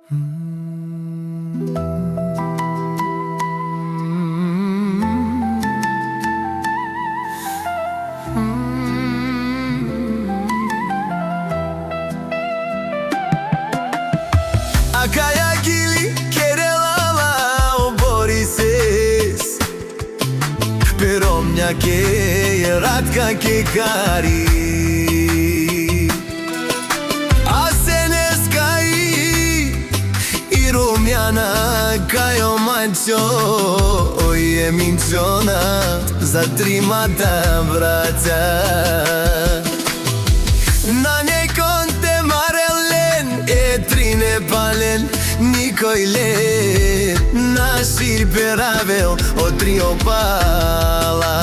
Akaya gili kerelala oborises, pero mňa ke je radka ke kari. A se neskaji i rumjana kajo mačo, je minčona za 3 mata braća. Na njej konte marelen trine palen Nikoile Nasir peravel o 3 opala.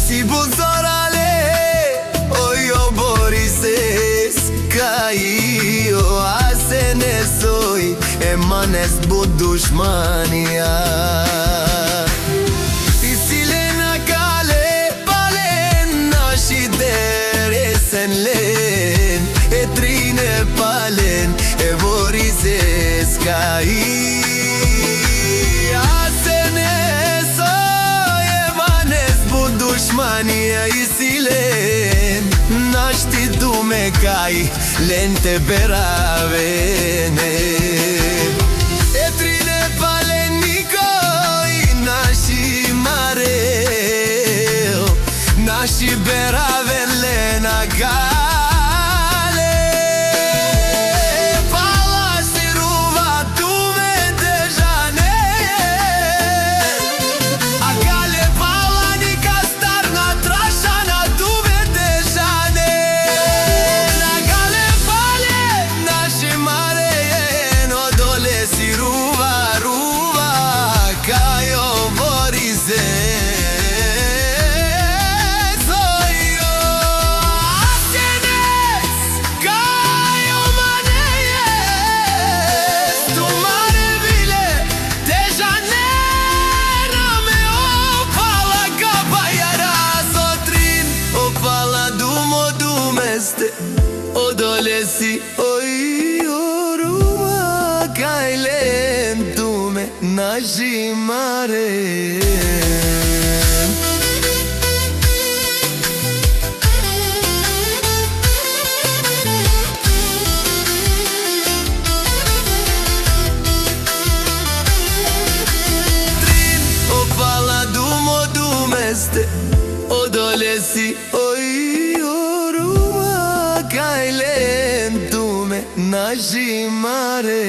Si buzorale ojo borises caio a se ne soy emanes budushmania. Isilena kale palen nashi deresen len trine palen borises caí. Aseneso emanes budushmania isilen naști dume cai lente beravene. Trine palen nicoi nași mareo nași beravene naga. Odolesi oi oruma kailen tume nashi mare. Trin opala dumo dumeste odolesi oi kailen tume nashi mare.